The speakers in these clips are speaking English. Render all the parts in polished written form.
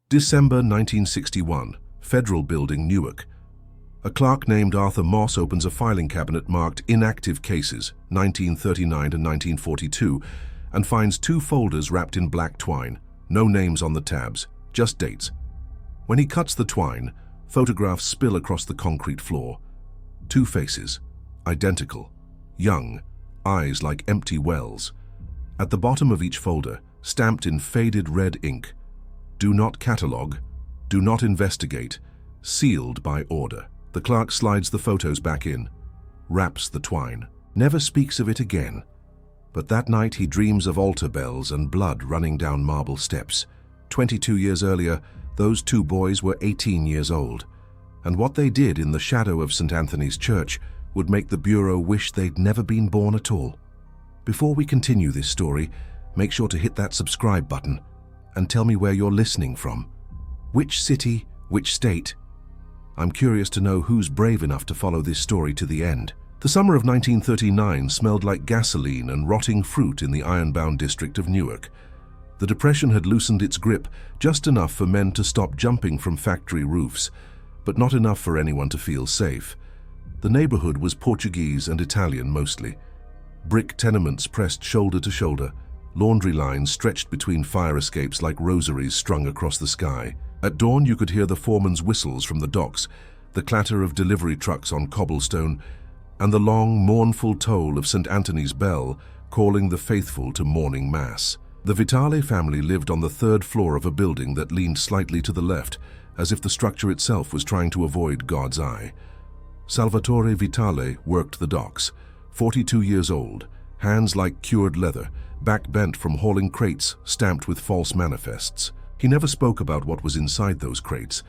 December 1961, Federal Building, Newark. A clerk named Arthur Moss opens a filing cabinet marked Inactive Cases, 1939 and 1942, and finds 2 folders wrapped in black twine. No names on the tabs, just dates. When he cuts the twine, photographs spill across the concrete floor. 2 faces, identical, young, eyes like empty wells. At the bottom of each folder, stamped in faded red ink, "Do not catalogue, do not investigate, sealed by order." The clerk slides the photos back in, wraps the twine, never speaks of it again. But that night he dreams of altar bells and blood running down marble steps. 22 years earlier, those 2 boys were 18 years old, and what they did in the shadow of St. Anthony's Church would make the Bureau wish they'd never been born at all. Before we continue this story, make sure to hit that subscribe button and tell me where you're listening from. Which city, which state? I'm curious to know who's brave enough to follow this story to the end. The summer of 1939 smelled like gasoline and rotting fruit in the ironbound district of Newark. The Depression had loosened its grip just enough for men to stop jumping from factory roofs, but not enough for anyone to feel safe. The neighborhood was Portuguese and Italian mostly. Brick tenements pressed shoulder to shoulder, laundry lines stretched between fire escapes like rosaries strung across the sky. At dawn you could hear the foreman's whistles from the docks, the clatter of delivery trucks on cobblestone, and the long, mournful toll of St. Anthony's bell calling the faithful to morning mass. The Vitale family lived on the 3rd floor of a building that leaned slightly to the left, as if the structure itself was trying to avoid God's eye. Salvatore Vitale worked the docks, 42 years old, hands like cured leather, back bent from hauling crates stamped with false manifests. He never spoke about what was inside those crates.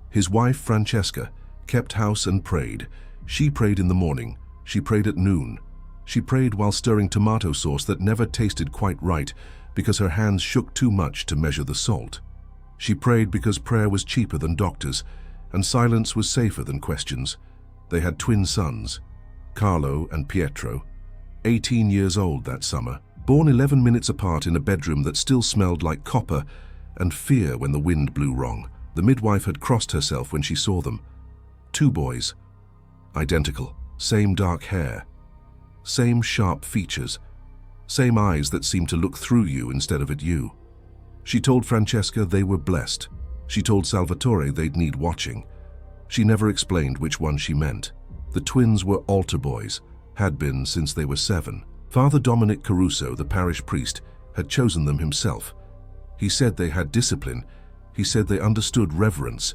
His wife, Francesca, kept house and prayed. She prayed in the morning. She prayed at noon. She prayed while stirring tomato sauce that never tasted quite right because her hands shook too much to measure the salt. She prayed because prayer was cheaper than doctors, and silence was safer than questions. They had twin sons, Carlo and Pietro, 18 years old that summer, born 11 minutes apart in a bedroom that still smelled like copper and fear when the wind blew wrong. The midwife had crossed herself when she saw them. 2 boys, identical, same dark hair, same sharp features, same eyes that seemed to look through you instead of at you. She told Francesca they were blessed. She told Salvatore they'd need watching. She never explained which one she meant. The twins were altar boys, had been since they were 7. Father Dominic Caruso, the parish priest, had chosen them himself. He said they had discipline. He said they understood reverence.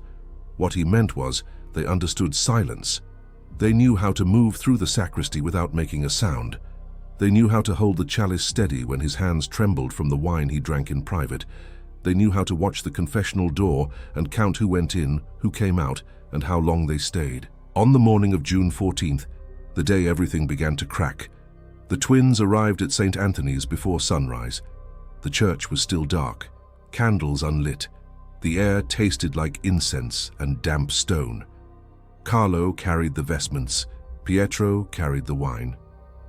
What he meant was they understood silence. They knew how to move through the sacristy without making a sound. They knew how to hold the chalice steady when his hands trembled from the wine he drank in private. They knew how to watch the confessional door and count who went in, who came out, and how long they stayed. On the morning of June 14th, the day everything began to crack, the twins arrived at St. Anthony's before sunrise. The church was still dark, candles unlit. The air tasted like incense and damp stone. Carlo carried the vestments. Pietro carried the wine.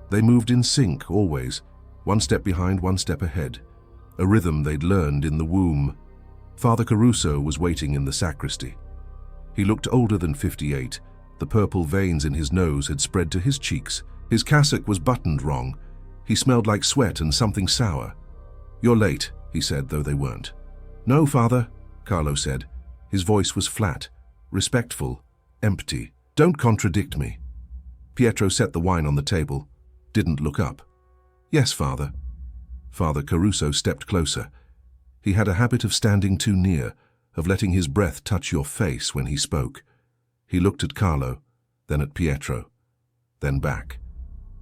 They moved in sync, always, one step behind, one step ahead, a rhythm they'd learned in the womb. Father Caruso was waiting in the sacristy. He looked older than 58. The purple veins in his nose had spread to his cheeks. His cassock was buttoned wrong. He smelled like sweat and something sour. "You're late," he said, though they weren't. "No, Father," Carlo said. His voice was flat, respectful, empty. "Don't contradict me." Pietro set the wine on the table, didn't look up. "Yes, Father." Father Caruso stepped closer. He had a habit of standing too near, of letting his breath touch your face when he spoke. He looked at Carlo, then at Pietro, then back,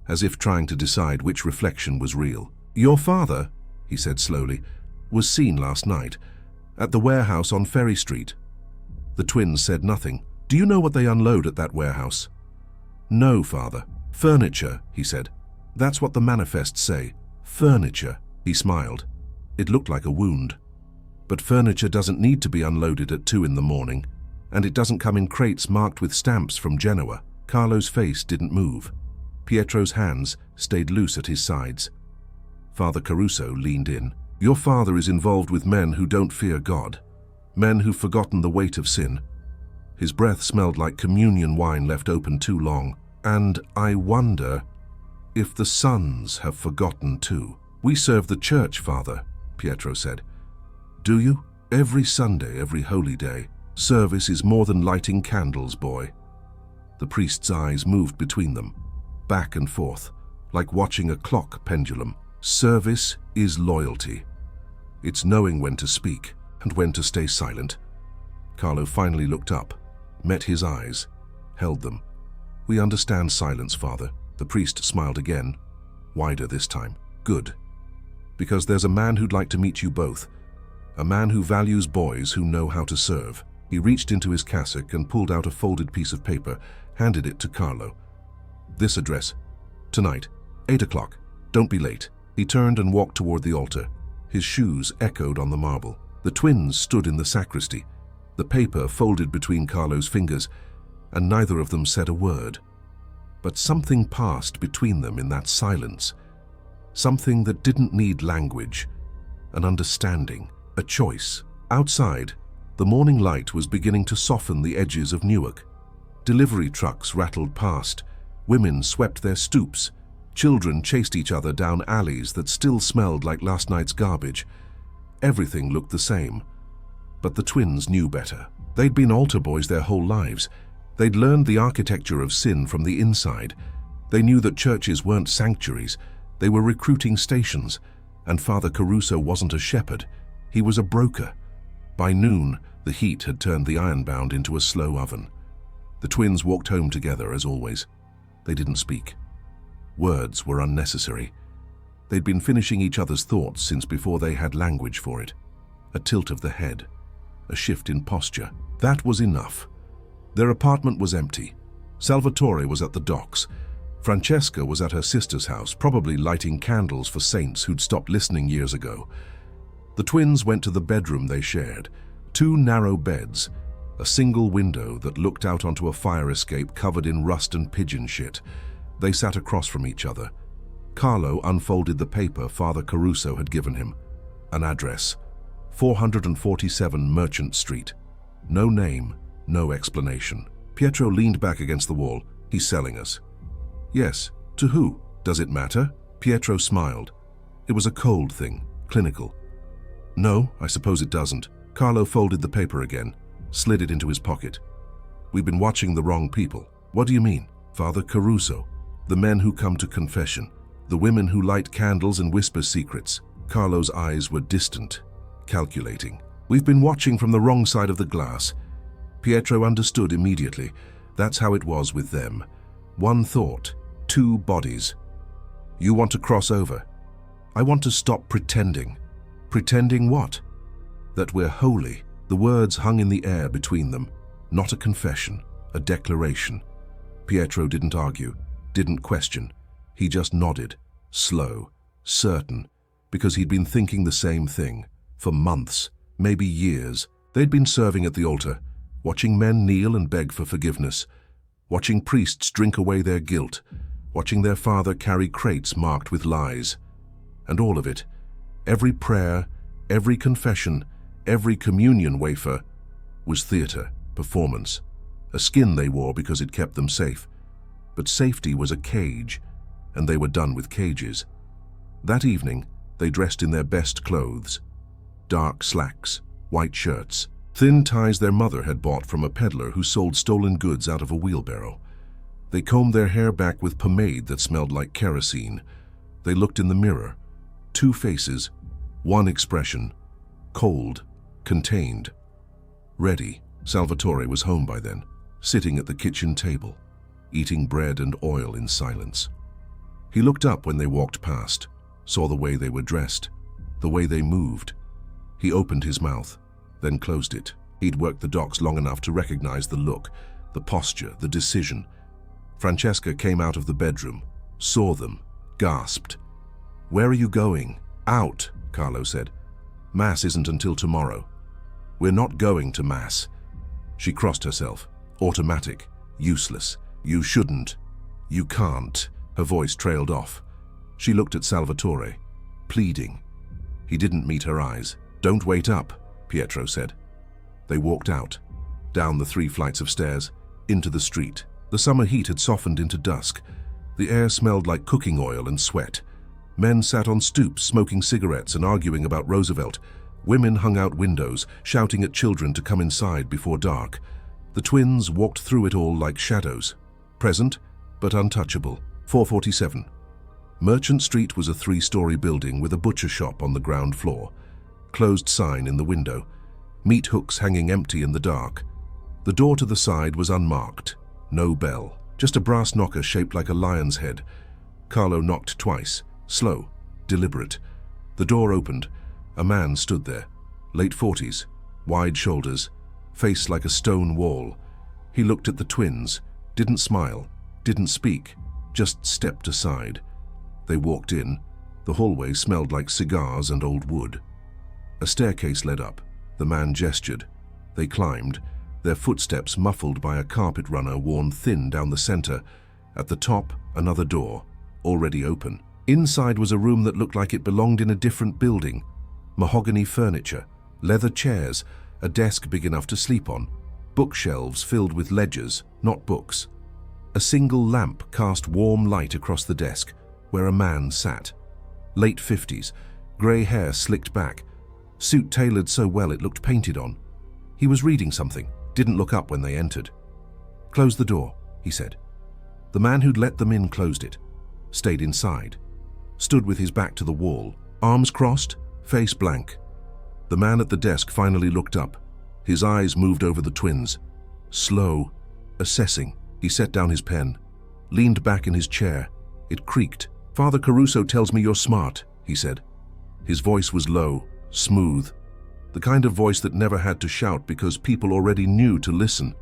as if trying to decide which reflection was real. "Your father," he said slowly, "was seen last night, at the warehouse on Ferry Street." The twins said nothing. "Do you know what they unload at that warehouse?" "No, Father." "Furniture," he said. "That's what the manifests say. Furniture." He smiled. It looked like a wound. "But furniture doesn't need to be unloaded at 2 in the morning, and it doesn't come in crates marked with stamps from Genoa." Carlo's face didn't move. Pietro's hands stayed loose at his sides. Father Caruso leaned in. "Your father is involved with men who don't fear God. Men who've forgotten the weight of sin. His breath smelled like communion wine left open too long. And I wonder if the sons have forgotten too. We serve the church, Father, Pietro said. Do you? Every Sunday, every holy day. Service is more than lighting candles, boy. The priest's eyes moved between them, back and forth, like watching a clock pendulum. Service is loyalty. It's knowing when to speak and when to stay silent. Carlo finally looked up, met his eyes, held them. We understand silence, Father. The priest smiled again, wider this time. Good. Because there's a man who'd like to meet you both. A man who values boys who know how to serve. He reached into his cassock and pulled out a folded piece of paper, handed it to Carlo. This address. Tonight, 8 o'clock. Don't be late. He turned and walked toward the altar. His shoes echoed on the marble. The twins stood in the sacristy, the paper folded between Carlo's fingers, and neither of them said a word. But something passed between them in that silence. Something that didn't need language, an understanding, a choice. Outside, the morning light was beginning to soften the edges of Newark. Delivery trucks rattled past, women swept their stoops, children chased each other down alleys that still smelled like last night's garbage. Everything looked the same, but the twins knew better. They'd been altar boys their whole lives. They'd learned the architecture of sin from the inside. They knew that churches weren't sanctuaries, they were recruiting stations, and Father Caruso wasn't a shepherd, he was a broker. By noon, the heat had turned the ironbound into a slow oven. The twins walked home together as always. They didn't speak. Words were unnecessary. They'd been finishing each other's thoughts since before they had language for it. A tilt of the head, a shift in posture. That was enough. Their apartment was empty. Salvatore was at the docks. Francesca was at her sister's house, probably lighting candles for saints who'd stopped listening years ago. The twins went to the bedroom they shared. 2 narrow beds, a single window that looked out onto a fire escape covered in rust and pigeon shit. They sat across from each other. Carlo unfolded the paper Father Caruso had given him. An address, 447 Merchant Street. No name, no explanation. Pietro leaned back against the wall. He's selling us. Yes. To who? Does it matter? Pietro smiled. It was a cold thing, clinical. No, I suppose it doesn't. Carlo folded the paper again, slid it into his pocket. We've been watching the wrong people. What do you mean? Father Caruso. The men who come to confession. The women who light candles and whisper secrets. Carlo's eyes were distant, calculating. We've been watching from the wrong side of the glass. Pietro understood immediately. That's how it was with them. One thought, 2 bodies. You want to cross over. I want to stop pretending. Pretending what? That we're holy. The words hung in the air between them. Not a confession, a declaration. Pietro didn't argue, didn't question. He just nodded, slow, certain, because he'd been thinking the same thing. For months, maybe years, they'd been serving at the altar, watching men kneel and beg for forgiveness, watching priests drink away their guilt, watching their father carry crates marked with lies. And all of it, every prayer, every confession, every communion wafer, was theater, performance, a skin they wore because it kept them safe. But safety was a cage, and they were done with cages. That evening, they dressed in their best clothes. Dark slacks, white shirts, thin ties their mother had bought from a peddler who sold stolen goods out of a wheelbarrow. They combed their hair back with pomade that smelled like kerosene. They looked in the mirror. 2 faces, 1 expression, cold, contained. Ready. Salvatore was home by then, sitting at the kitchen table, eating bread and oil in silence. He looked up when they walked past, saw the way they were dressed, the way they moved. He opened his mouth, then closed it. He'd worked the docks long enough to recognize the look, the posture, the decision. Francesca came out of the bedroom, saw them, gasped. Where are you going? Out, Carlo said. Mass isn't until tomorrow. We're not going to Mass. She crossed herself. Automatic. Useless. You shouldn't. You can't. Her voice trailed off. She looked at Salvatore, pleading. He didn't meet her eyes. Don't wait up, Pietro said. They walked out, down the 3 flights of stairs, into the street. The summer heat had softened into dusk. The air smelled like cooking oil and sweat. Men sat on stoops smoking cigarettes and arguing about Roosevelt. Women hung out windows, shouting at children to come inside before dark. The twins walked through it all like shadows, present but untouchable. 447. Merchant Street was a 3-story building with a butcher shop on the ground floor. Closed sign in the window. Meat hooks hanging empty in the dark. The door to the side was unmarked. No bell. Just a brass knocker shaped like a lion's head. Carlo knocked twice. Slow. Deliberate. The door opened. A man stood there. Late 40s. Wide shoulders. Face like a stone wall. He looked at the twins. Didn't smile. Didn't speak. Just stepped aside. They walked in. The hallway smelled like cigars and old wood. A staircase led up. The man gestured. They climbed, their footsteps muffled by a carpet runner worn thin down the center. At the top, another door, already open. Inside was a room that looked like it belonged in a different building. Mahogany furniture, leather chairs, a desk big enough to sleep on, bookshelves filled with ledgers, not books. A single lamp cast warm light across the desk, where a man sat. Late 50s, grey hair slicked back, suit tailored so well it looked painted on. He was reading something, didn't look up when they entered. "Close the door," he said. The man who'd let them in closed it, stayed inside, stood with his back to the wall, arms crossed, face blank. The man at the desk finally looked up. His eyes moved over the twins. Slow, assessing. He set down his pen, leaned back in his chair. It creaked. "Father Caruso tells me you're smart," he said. His voice was low, smooth, the kind of voice that never had to shout because people already knew to listen.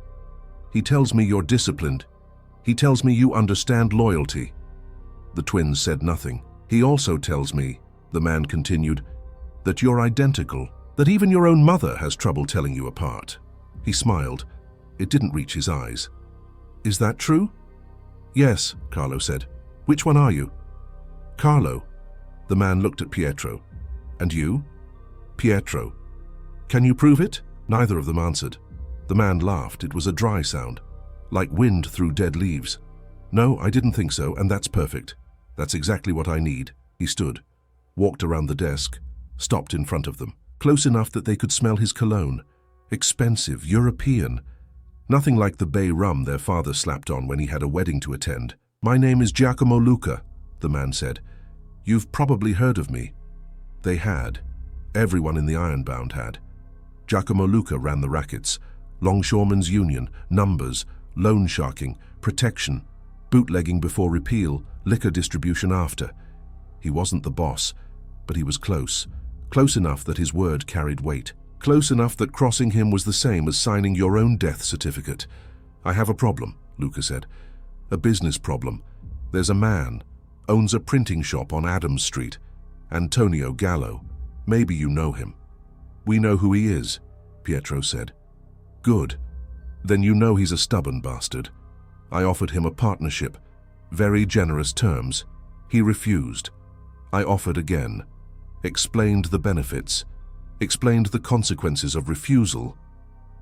"He tells me you're disciplined. He tells me you understand loyalty." The twins said nothing. "He also tells me," the man continued, "that you're identical, that even your own mother has trouble telling you apart." He smiled. It didn't reach his eyes. "Is that true?" "Yes," Carlo said. "Which one are you?" "Carlo." The man looked at Pietro. "And you?" "Pietro." "Can you prove it?" Neither of them answered. The man laughed. It was a dry sound, like wind through dead leaves. "No, I didn't think so, and that's perfect. That's exactly what I need." He stood, walked around the desk, stopped in front of them, close enough that they could smell his cologne. Expensive, European. Nothing like the bay rum their father slapped on when he had a wedding to attend. "My name is Giacomo Luca," the man said. "You've probably heard of me." They had. Everyone in the Ironbound had. Giacomo Luca ran the rackets. Longshoremen's Union, numbers, loan sharking, protection, bootlegging before repeal, liquor distribution after. He wasn't the boss, but he was close. Close enough that his word carried weight. Close enough that crossing him was the same as signing your own death certificate. "I have a problem," Luca said. "A business problem. There's a man, owns a printing shop on Adams Street. Antonio Gallo. Maybe you know him." "We know who he is," Pietro said. "Good. Then you know he's a stubborn bastard. I offered him a partnership. Very generous terms. He refused. I offered again. Explained the benefits. Explained the consequences of refusal.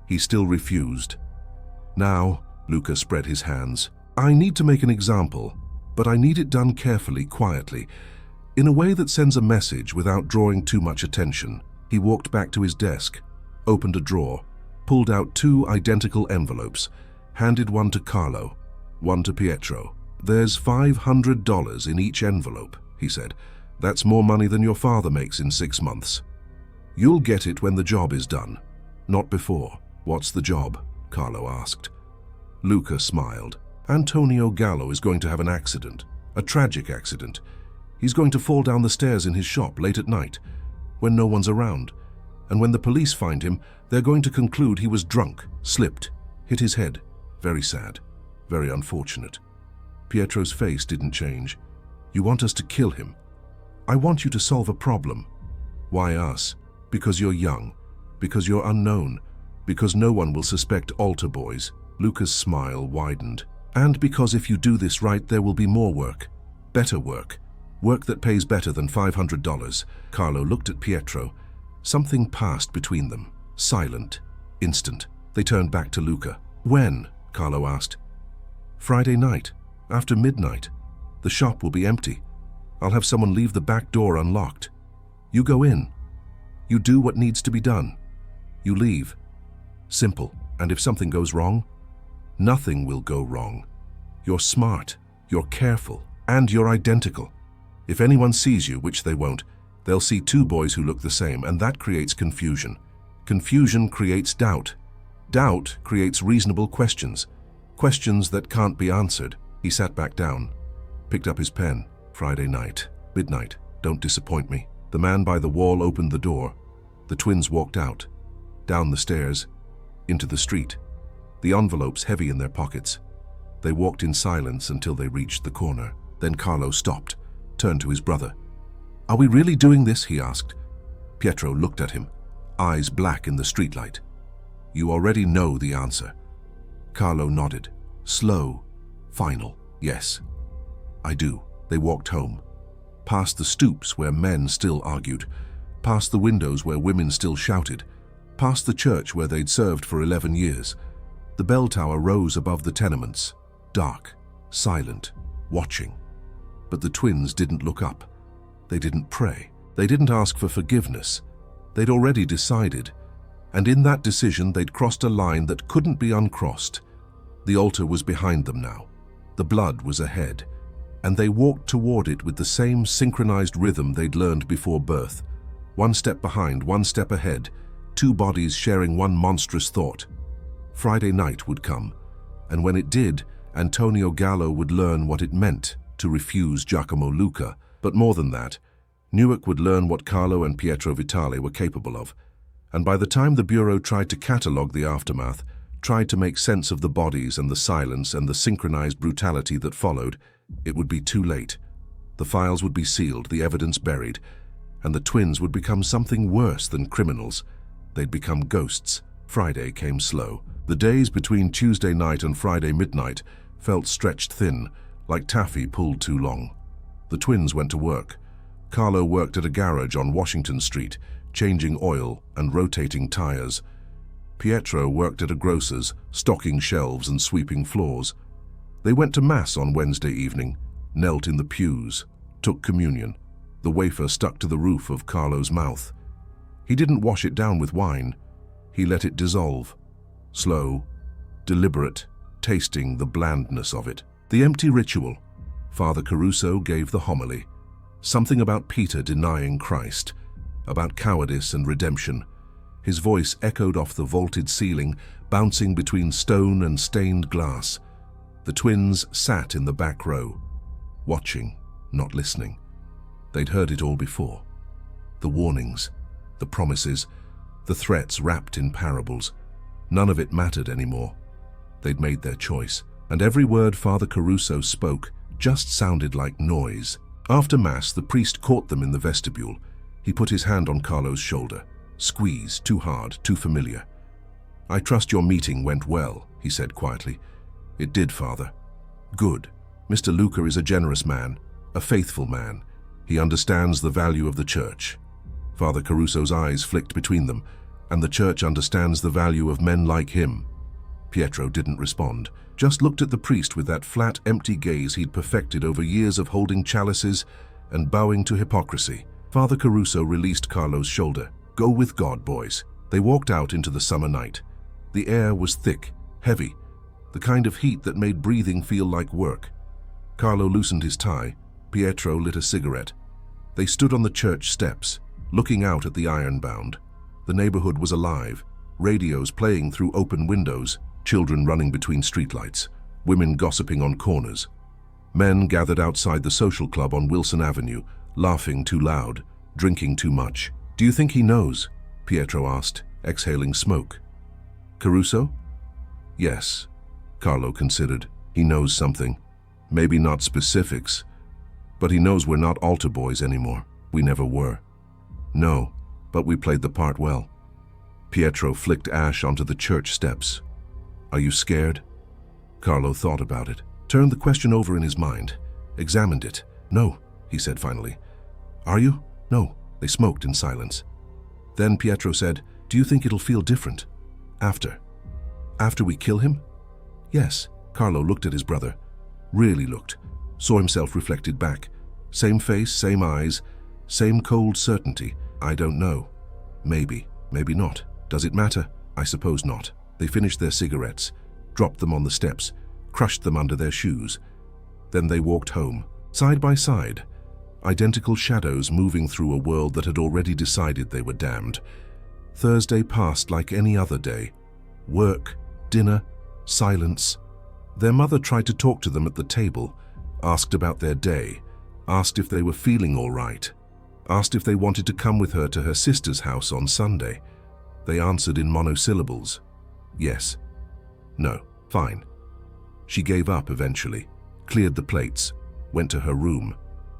He still refused. Now," Luca spread his hands, "I need to make an example, but I need it done carefully, quietly, in a way that sends a message without drawing too much attention." He walked back to his desk, opened a drawer, pulled out 2 identical envelopes, handed one to Carlo, one to Pietro. "There's $500 in each envelope," he said. "That's more money than your father makes in 6 months. You'll get it when the job is done, not before." "What's the job?" Carlo asked. Luca smiled. "Antonio Gallo is going to have an accident, a tragic accident. He's going to fall down the stairs in his shop late at night, when no one's around. And when the police find him, they're going to conclude he was drunk, slipped, hit his head. Very sad, very unfortunate." Pietro's face didn't change. "You want us to kill him?" "I want you to solve a problem." "Why us?" "Because you're young, because you're unknown, because no one will suspect altar boys." Luca's smile widened. "And because if you do this right, there will be more work, better work. Work that pays better than $500. Carlo looked at Pietro. Something passed between them, silent, Instant. They turned back to Luca. When? Carlo asked. Friday night, after midnight. The shop will be empty. I'll have someone leave the back door unlocked. You go in. You do what needs to be done. You leave. Simple. And if something goes wrong? Nothing will go wrong. You're smart, you're careful, and you're identical. If anyone sees you, which they won't, they'll see two boys who look the same, and that creates confusion. Confusion creates doubt. Doubt creates reasonable questions. Questions that can't be answered. He sat back down, picked up his pen. Friday night, midnight, don't disappoint me. The man by the wall opened the door. The twins walked out, down the stairs, into the street, the envelopes heavy in their pockets. They walked in silence until they reached the corner. Then Carlo stopped, turned to his brother. Are we really doing this? He asked. Pietro looked at him, eyes black in the streetlight. You already know the answer. Carlo nodded, slow, final. Yes, I do. They walked home, past the stoops where men still argued, past the windows where women still shouted, past the church where they'd served for 11 years. The bell tower rose above the tenements, dark, silent, watching. But the twins didn't look up. They didn't pray. They didn't ask for forgiveness. They'd already decided, and in that decision they'd crossed a line that couldn't be uncrossed. The altar was behind them now. The blood was ahead, and they walked toward it with the same synchronized rhythm they'd learned before birth. One step behind, one step ahead, two bodies sharing one monstrous thought. Friday night would come, and when it did, Antonio Gallo would learn what it meant to refuse Giacomo Luca. But more than that, Newark would learn what Carlo and Pietro Vitale were capable of. And by the time the Bureau tried to catalogue the aftermath, tried to make sense of the bodies and the silence and the synchronized brutality that followed, it would be too late. The files would be sealed, the evidence buried, and the twins would become something worse than criminals. They'd become ghosts. Friday came slow. The days between Tuesday night and Friday midnight felt stretched thin, like taffy pulled too long. The twins went to work. Carlo worked at a garage on Washington Street, changing oil and rotating tires. Pietro worked at a grocer's, stocking shelves and sweeping floors. They went to Mass on Wednesday evening, knelt in the pews, took communion. The wafer stuck to the roof of Carlo's mouth. He didn't wash it down with wine. He let it dissolve. Slow, deliberate, tasting the blandness of it. The empty ritual. Father Caruso gave the homily. Something about Peter denying Christ, about cowardice and redemption. His voice echoed off the vaulted ceiling, bouncing between stone and stained glass. The twins sat in the back row, watching, not listening. They'd heard it all before. The warnings, the promises, the threats wrapped in parables. None of it mattered anymore. They'd made their choice, and every word Father Caruso spoke just sounded like noise. After Mass, the priest caught them in the vestibule. He put his hand on Carlo's shoulder. Squeeze, too hard, too familiar. I trust your meeting went well, he said quietly. It did, Father. Good. Mr. Luca is a generous man, a faithful man. He understands the value of the church. Father Caruso's eyes flicked between them, and the church understands the value of men like him. Pietro didn't respond, just looked at the priest with that flat, empty gaze he'd perfected over years of holding chalices and bowing to hypocrisy. Father Caruso released Carlo's shoulder. Go with God, boys. They walked out into the summer night. The air was thick, heavy, the kind of heat that made breathing feel like work. Carlo loosened his tie. Pietro lit a cigarette. They stood on the church steps, looking out at the ironbound. The neighborhood was alive, radios playing through open windows, children running between streetlights, women gossiping on corners. Men gathered outside the social club on Wilson Avenue, laughing too loud, drinking too much. Do you think he knows? Pietro asked, exhaling smoke. Caruso? Yes, Carlo considered. He knows something. Maybe not specifics, but he knows we're not altar boys anymore. We never were. No, but we played the part well. Pietro flicked ash onto the church steps. Are you scared? Carlo thought about it, turned the question over in his mind, examined it. No, he said finally. Are you? No. They smoked in silence. Then Pietro said, do you think it'll feel different? After. After we kill him? Yes. Carlo looked at his brother. Really looked. Saw himself reflected back. Same face, same eyes, same cold certainty. I don't know. Maybe, maybe not. Does it matter? I suppose not. They finished their cigarettes, dropped them on the steps, crushed them under their shoes. Then they walked home, side by side, identical shadows moving through a world that had already decided they were damned. Thursday passed like any other day. Work, dinner, silence. Their mother tried to talk to them at the table, asked about their day, asked if they were feeling all right, asked if they wanted to come with her to her sister's house on Sunday. They answered in monosyllables. Yes. No. Fine. She gave up eventually, cleared the plates, went to her room.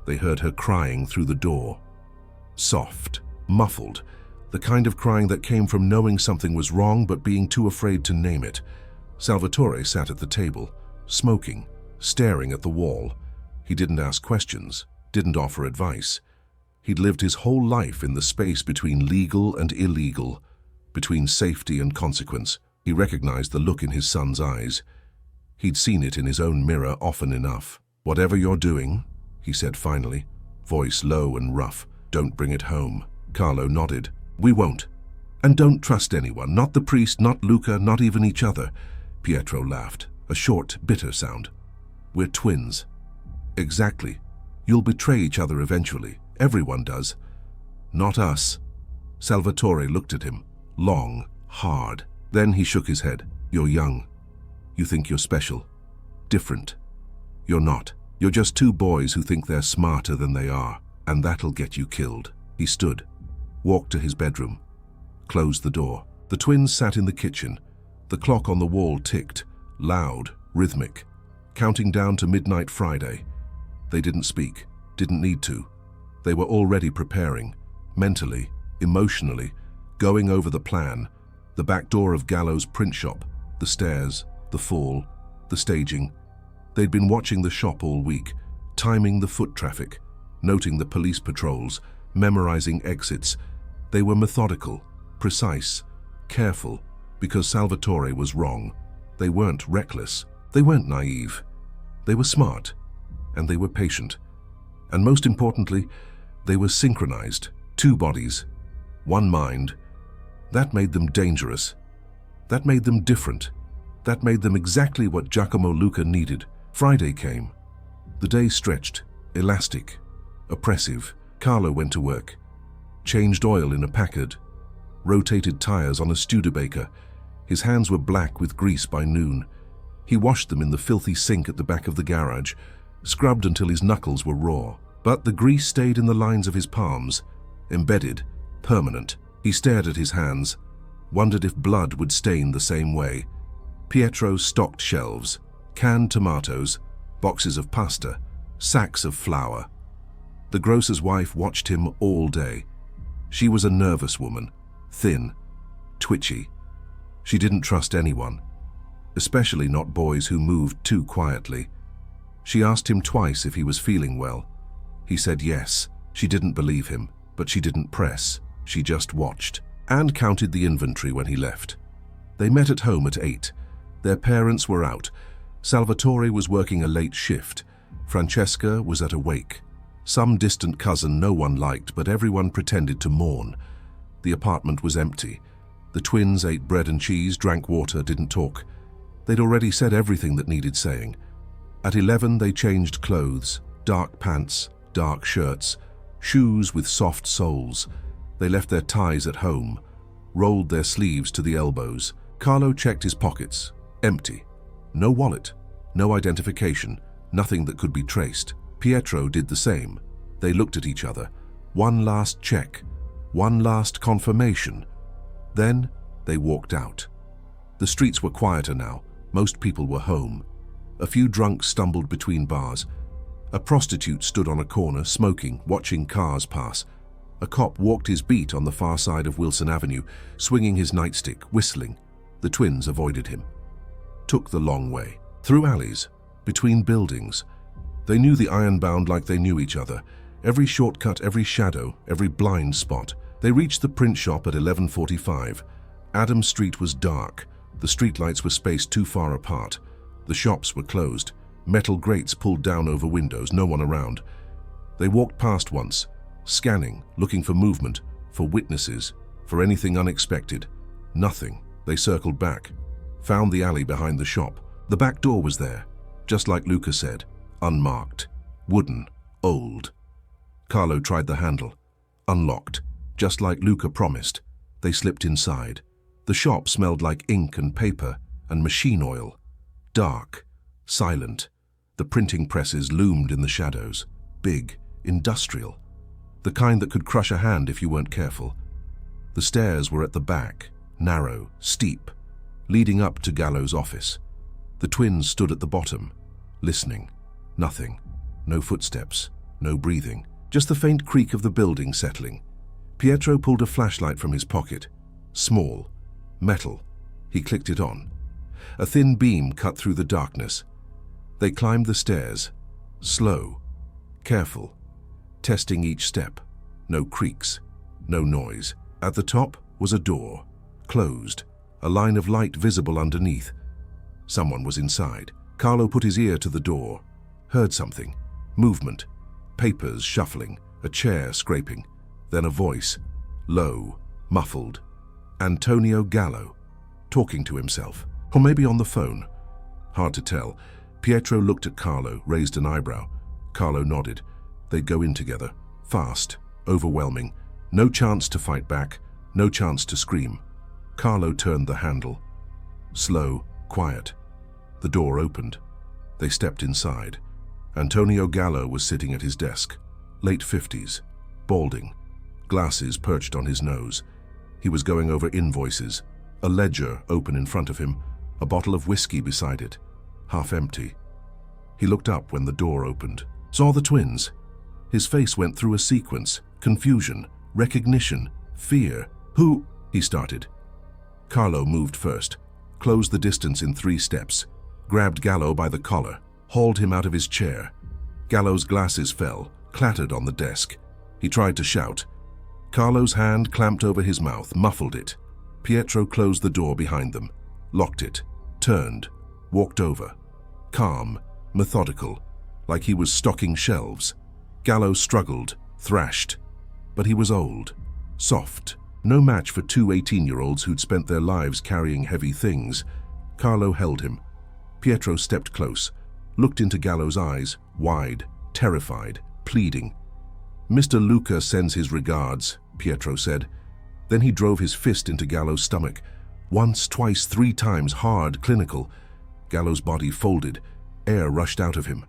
They heard her crying through the door. Soft, muffled, the kind of crying that came from knowing something was wrong but being too afraid to name it. Salvatore sat at the table, smoking, staring at the wall. He didn't ask questions, didn't offer advice. He'd lived his whole life in the space between legal and illegal, between safety and consequence. He recognized the look in his son's eyes. He'd seen it in his own mirror often enough. "Whatever you're doing," he said finally, voice low and rough, "don't bring it home." Carlo nodded. "We won't. And don't trust anyone, not the priest, not Luca, not even each other." Pietro laughed, a short, bitter sound. "We're twins." "Exactly. You'll betray each other eventually. Everyone does." "Not us." Salvatore looked at him, long, hard. Then he shook his head. "You're young. You think you're special. Different. You're not. You're just two boys who think they're smarter than they are, and that'll get you killed." He stood, walked to his bedroom, closed the door. The twins sat in the kitchen. The clock on the wall ticked, loud, rhythmic, counting down to midnight Friday. They didn't speak, didn't need to. They were already preparing, mentally, emotionally, going over the plan, the back door of Gallo's print shop, the stairs, the fall, the staging. They'd been watching the shop all week, timing the foot traffic, noting the police patrols, memorizing exits. They were methodical, precise, careful, because Salvatore was wrong. They weren't reckless. They weren't naive. They were smart, and they were patient. And most importantly, they were synchronized. Two bodies, one mind. That made them dangerous. That made them different. That made them exactly what Giacomo Luca needed. Friday came. The day stretched, elastic, oppressive. Carlo went to work, changed oil in a Packard, rotated tires on a Studebaker. His hands were black with grease by noon. He washed them in the filthy sink at the back of the garage, scrubbed until his knuckles were raw. But the grease stayed in the lines of his palms, embedded, permanent. He stared at his hands, wondered if blood would stain the same way. Pietro stocked shelves, canned tomatoes, boxes of pasta, sacks of flour. The grocer's wife watched him all day. She was a nervous woman, thin, twitchy. She didn't trust anyone, especially not boys who moved too quietly. She asked him twice if he was feeling well. He said yes. She didn't believe him, but she didn't press. She just watched and counted the inventory when he left. They met at home at 8. Their parents were out. Salvatore was working a late shift. Francesca was at a wake. Some distant cousin no one liked, but everyone pretended to mourn. The apartment was empty. The twins ate bread and cheese, drank water, didn't talk. They'd already said everything that needed saying. At 11, they changed clothes, dark pants, dark shirts, shoes with soft soles. They left their ties at home, rolled their sleeves to the elbows. Carlo checked his pockets, empty. No wallet, no identification, nothing that could be traced. Pietro did the same. They looked at each other. One last check, one last confirmation. Then they walked out. The streets were quieter now. Most people were home. A few drunks stumbled between bars. A prostitute stood on a corner, smoking, watching cars pass. A cop walked his beat on the far side of Wilson Avenue, swinging his nightstick, whistling. The twins avoided him. Took the long way. Through alleys, between buildings. They knew the Ironbound like they knew each other. Every shortcut, every shadow, every blind spot. They reached the print shop at 11:45. Adams Street was dark. The streetlights were spaced too far apart. The shops were closed. Metal grates pulled down over windows, no one around. They walked past once, scanning, looking for movement, for witnesses, for anything unexpected. Nothing. They circled back, found the alley behind the shop. The back door was there, just like Luca said, unmarked, wooden, old. Carlo tried the handle. Unlocked, just like Luca promised. They slipped inside. The shop smelled like ink and paper and machine oil. Dark, silent. The printing presses loomed in the shadows. Big, industrial. The kind that could crush a hand if you weren't careful. The stairs were at the back, narrow, steep, leading up to Gallo's office. The twins stood at the bottom, listening. Nothing. No footsteps, no breathing. Just the faint creak of the building settling. Pietro pulled a flashlight from his pocket. Small. Metal. He clicked it on. A thin beam cut through the darkness. They climbed the stairs. Slow. Careful. Testing each step. No creaks. No noise. At the top was a door. Closed. A line of light visible underneath. Someone was inside. Carlo put his ear to the door. Heard something. Movement. Papers shuffling. A chair scraping. Then a voice. Low. Muffled. Antonio Gallo. Talking to himself. Or maybe on the phone. Hard to tell. Pietro looked at Carlo, raised an eyebrow. Carlo nodded. They'd go in together. Fast. Overwhelming. No chance to fight back. No chance to scream. Carlo turned the handle. Slow. Quiet. The door opened. They stepped inside. Antonio Gallo was sitting at his desk. Late 50s. Balding. Glasses perched on his nose. He was going over invoices. A ledger open in front of him. A bottle of whiskey beside it. Half empty. He looked up when the door opened. Saw the twins. His face went through a sequence. Confusion. Recognition. Fear. Who? He started. Carlo moved first. Closed the distance in 3 steps. Grabbed Gallo by the collar. Hauled him out of his chair. Gallo's glasses fell. Clattered on the desk. He tried to shout. Carlo's hand clamped over his mouth, muffled it. Pietro closed the door behind them. Locked it. Turned. Walked over. Calm. Methodical. Like he was stocking shelves. Gallo struggled. Thrashed. But he was old. Soft. No match for 2 18-year-olds who'd spent their lives carrying heavy things. Carlo held him. Pietro stepped close. Looked into Gallo's eyes. Wide. Terrified. Pleading. Mr. Luca sends his regards, Pietro said. Then he drove his fist into Gallo's stomach. Once, twice, 3 times, hard, clinical. Gallo's body folded. Air rushed out of him.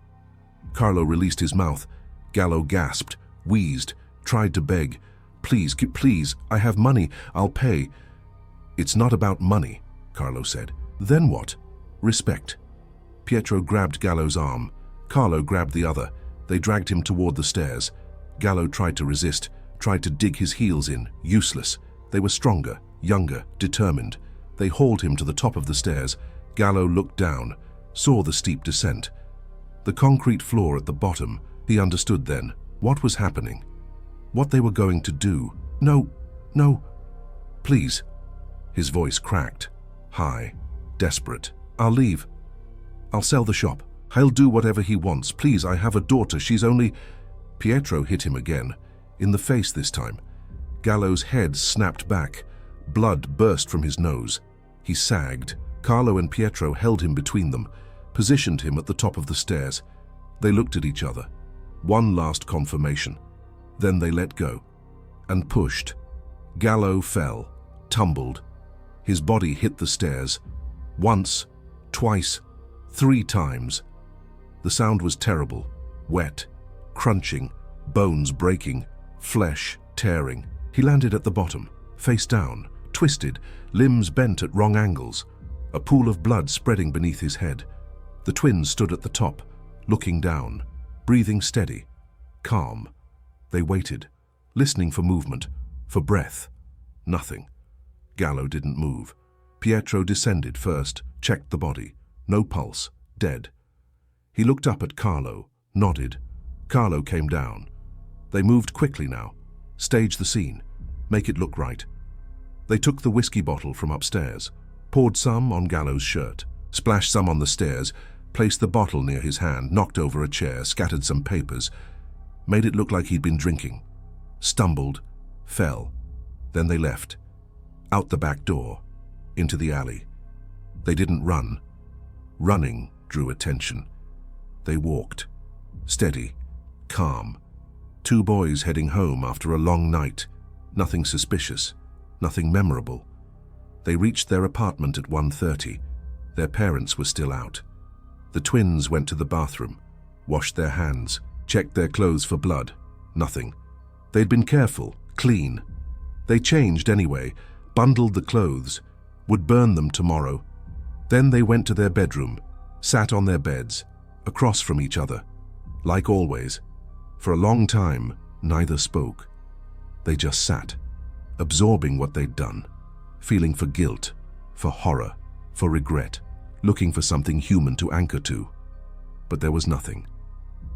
Carlo released his mouth. Gallo gasped, wheezed, tried to beg. Please, please, I have money, I'll pay. It's not about money, Carlo said. Then what? Respect. Pietro grabbed Gallo's arm. Carlo grabbed the other. They dragged him toward the stairs. Gallo tried to resist, tried to dig his heels in. Useless. They were stronger, younger, determined. They hauled him to the top of the stairs. Gallo looked down, saw the steep descent. The concrete floor at the bottom. He understood then what was happening. What they were going to do. No, no, please. His voice cracked, high, desperate. I'll leave. I'll sell the shop. I'll do whatever he wants. Please, I have a daughter. She's only... Pietro hit him again, in the face this time. Gallo's head snapped back. Blood burst from his nose. He sagged. Carlo and Pietro held him between them, positioned him at the top of the stairs. They looked at each other. One last confirmation. Then they let go and pushed. Gallo fell, tumbled. His body hit the stairs. Once, twice, 3 times. The sound was terrible, wet, crunching, bones breaking, flesh tearing. He landed at the bottom, face down, twisted, limbs bent at wrong angles. A pool of blood spreading beneath his head. The twins stood at the top, looking down, breathing steady, calm. They waited, listening for movement, for breath. Nothing. Gallo didn't move. Pietro descended first, checked the body. No pulse, dead. He looked up at Carlo, nodded. Carlo came down. They moved quickly now. Stage the scene. Make it look right. They took the whiskey bottle from upstairs, poured some on Gallo's shirt, splashed some on the stairs, placed the bottle near his hand, knocked over a chair, scattered some papers, made it look like he'd been drinking, stumbled, fell. Then they left, out the back door, into the alley. They didn't run. Running drew attention. They walked, steady, calm. Two boys heading home after a long night. Nothing suspicious, nothing memorable. They reached their apartment at 1:30. Their parents were still out. The twins went to the bathroom, washed their hands, checked their clothes for blood. Nothing. They'd been careful, clean. They changed anyway, bundled the clothes, would burn them tomorrow. Then they went to their bedroom, sat on their beds, across from each other. Like always, for a long time, neither spoke. They just sat, absorbing what they'd done, feeling for guilt, for horror, for regret, looking for something human to anchor to. But there was nothing,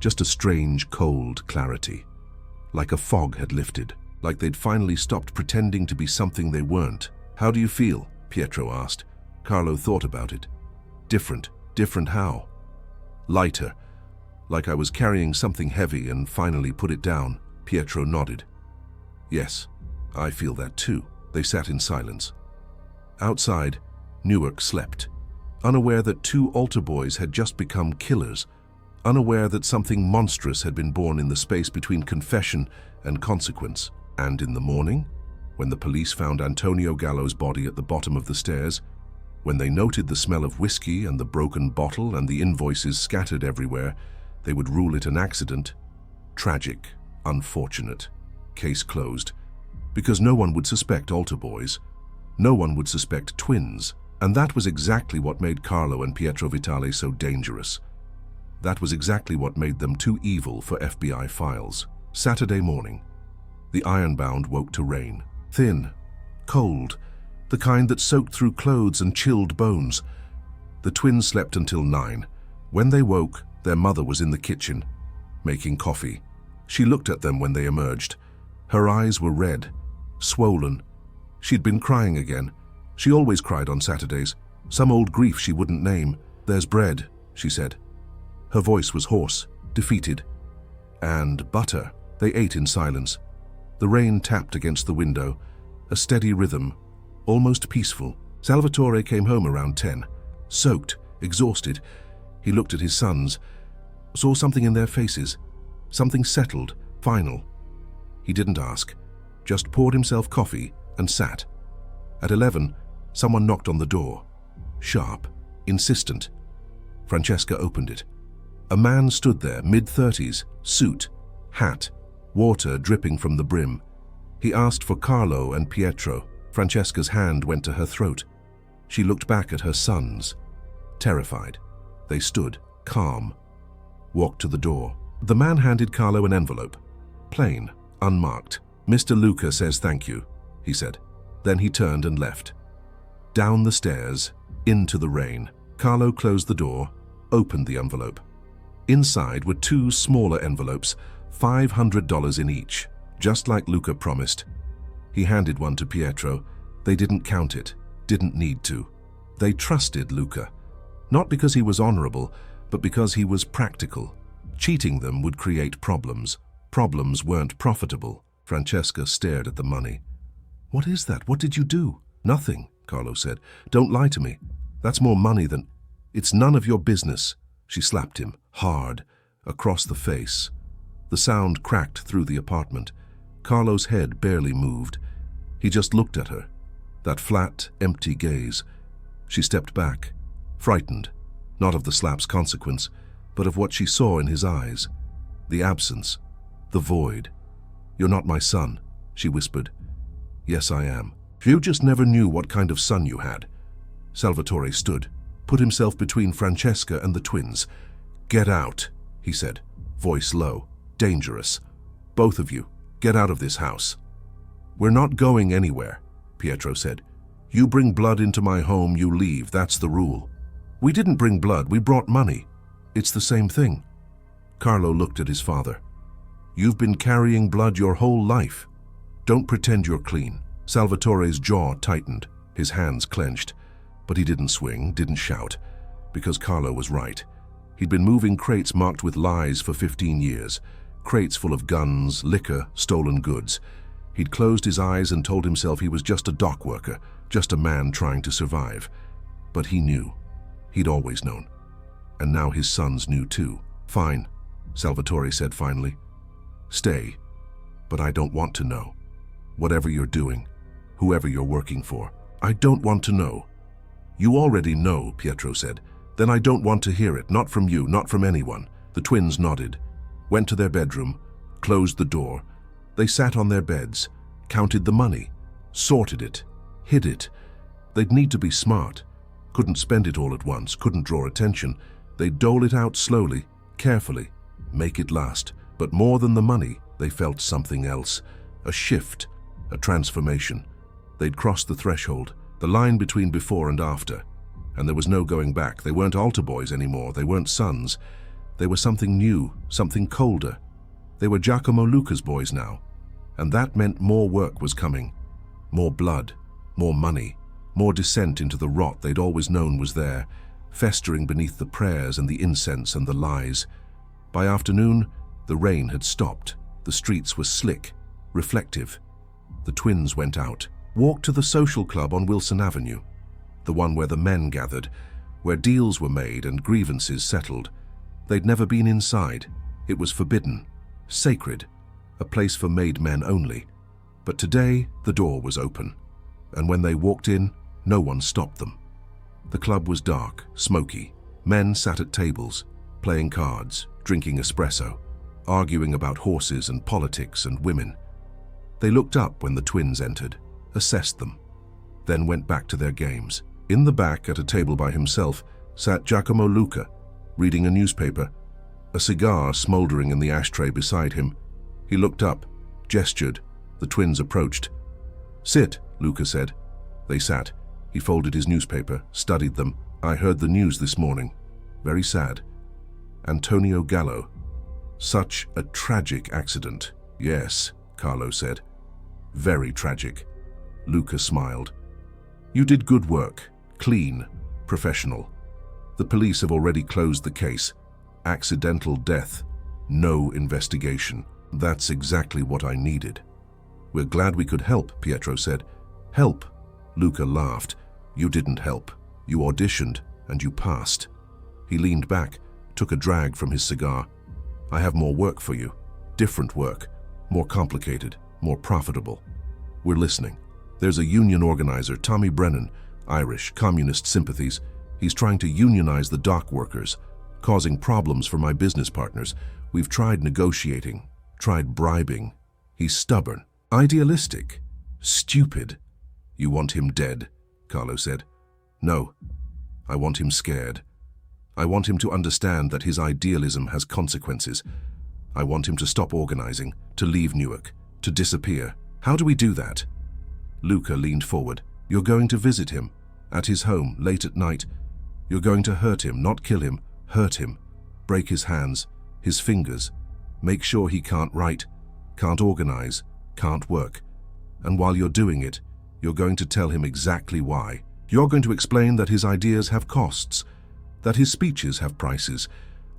just a strange, cold clarity. Like a fog had lifted, like they'd finally stopped pretending to be something they weren't. "How do you feel?" Pietro asked. Carlo thought about it. Different. Different how? Lighter, like I was carrying something heavy and finally put it down. Pietro nodded. "Yes, I feel that too." They sat in silence. Outside, Newark slept, unaware that two altar boys had just become killers, unaware that something monstrous had been born in the space between confession and consequence. And in the morning, when the police found Antonio Gallo's body at the bottom of the stairs, when they noted the smell of whiskey and the broken bottle and the invoices scattered everywhere, they would rule it an accident. Tragic, unfortunate, case closed. Because no one would suspect altar boys. No one would suspect twins. And that was exactly what made Carlo and Pietro Vitale so dangerous. That was exactly what made them too evil for FBI files. Saturday morning. The ironbound woke to rain. Thin, cold, the kind that soaked through clothes and chilled bones. The twins slept until 9. When they woke, their mother was in the kitchen, making coffee. She looked at them when they emerged. Her eyes were red, swollen. She'd been crying again. She always cried on Saturdays, some old grief she wouldn't name. "There's bread," she said. Her voice was hoarse, defeated. "And butter." They ate in silence. The rain tapped against the window, a steady rhythm, almost peaceful. Salvatore came home around 10, soaked, exhausted. He looked at his sons, saw something in their faces, something settled, final. He didn't ask, just poured himself coffee and sat. At 11, someone knocked on the door. Sharp, insistent. Francesca opened it. A man stood there, mid-30s, suit, hat, water dripping from the brim. He asked for Carlo and Pietro. Francesca's hand went to her throat. She looked back at her sons, terrified. They stood, calm, walked to the door. The man handed Carlo an envelope, plain, unmarked. "Mr. Luca says thank you," he said. Then he turned and left. Down the stairs, into the rain. Carlo closed the door, opened the envelope. Inside were 2 smaller envelopes, $500 in each, just like Luca promised. He handed one to Pietro. They didn't count it, didn't need to. They trusted Luca, not because he was honorable, but because he was practical. Cheating them would create problems. Problems weren't profitable. Francesca stared at the money. "What is that? What did you do?" "Nothing," Carlo said. "Don't lie to me. That's more money than—" "It's none of your business." She slapped him, hard, across the face. The sound cracked through the apartment. Carlo's head barely moved. He just looked at her, that flat, empty gaze. She stepped back, frightened, not of the slap's consequence, but of what she saw in his eyes. The absence, the void. "You're not my son," she whispered. "Yes, I am. You just never knew what kind of son you had." Salvatore stood, put himself between Francesca and the twins. "Get out," he said, voice low. "Dangerous. Both of you, get out of this house." "We're not going anywhere," Pietro said. "You bring blood into my home, you leave. That's the rule." "We didn't bring blood, we brought money. It's the same thing." Carlo looked at his father. "You've been carrying blood your whole life. Don't pretend you're clean." Salvatore's jaw tightened, his hands clenched, but he didn't swing, didn't shout, because Carlo was right. He'd been moving crates marked with lies for 15 years, crates full of guns, liquor, stolen goods. He'd closed his eyes and told himself he was just a dock worker, just a man trying to survive. But he knew. He'd always known. And now his sons knew too. "Fine," Salvatore said finally. "Stay. But I don't want to know. Whatever you're doing, whoever you're working for, I don't want to know." "You already know," Pietro said. "Then I don't want to hear it, not from you, not from anyone." The twins nodded, went to their bedroom, closed the door. They sat on their beds, counted the money, sorted it, hid it. They'd need to be smart. Couldn't spend it all at once, couldn't draw attention. They'd dole it out slowly, carefully, make it last. But more than the money, they felt something else. A shift, a transformation. They'd crossed the threshold, the line between before and after. And there was no going back. They weren't altar boys anymore. They weren't sons. They were something new, something colder. They were Giacomo Luca's boys now. And that meant more work was coming. More blood, more money, more descent into the rot they'd always known was there, festering beneath the prayers and the incense and the lies. By afternoon, the rain had stopped. The streets were slick, reflective. The twins went out, walked to the social club on Wilson Avenue, the one where the men gathered, where deals were made and grievances settled. They'd never been inside. It was forbidden, sacred, a place for made men only. But today, the door was open, and when they walked in, no one stopped them. The club was dark, smoky. Men sat at tables, playing cards, drinking espresso, arguing about horses and politics and women. They looked up when the twins entered, assessed them, then went back to their games. In the back, at a table by himself, sat Giacomo Luca, reading a newspaper, a cigar smoldering in the ashtray beside him. He looked up, gestured. The twins approached. "Sit," Luca said. They sat. He folded his newspaper, studied them. "I heard the news this morning. Very sad. Antonio Gallo. Such a tragic accident." "Yes," Carlo said. "Very tragic." Luca smiled. "You did good work. Clean, professional. The police have already closed the case. Accidental death. No investigation. That's exactly what I needed." "We're glad we could help," Pietro said. "Help?" Luca laughed. "You didn't help. You auditioned, and you passed." He leaned back, took a drag from his cigar. "I have more work for you. Different work. More complicated, more profitable. We're listening. There's a union organizer, Tommy Brennan, Irish, communist sympathies. He's trying to unionize the dock workers, causing problems for my business partners. We've tried negotiating, tried bribing. He's stubborn, idealistic, stupid." "You want him dead," Carlo said. "No, I want him scared. I want him to understand that his idealism has consequences. I want him to stop organizing, to leave Newark, to disappear." "How do we do that?" Luca leaned forward. "You're going to visit him, at his home, late at night. You're going to hurt him, not kill him, hurt him. Break his hands, his fingers. Make sure he can't write, can't organize, can't work. And while you're doing it, you're going to tell him exactly why. You're going to explain that his ideas have costs, that his speeches have prices,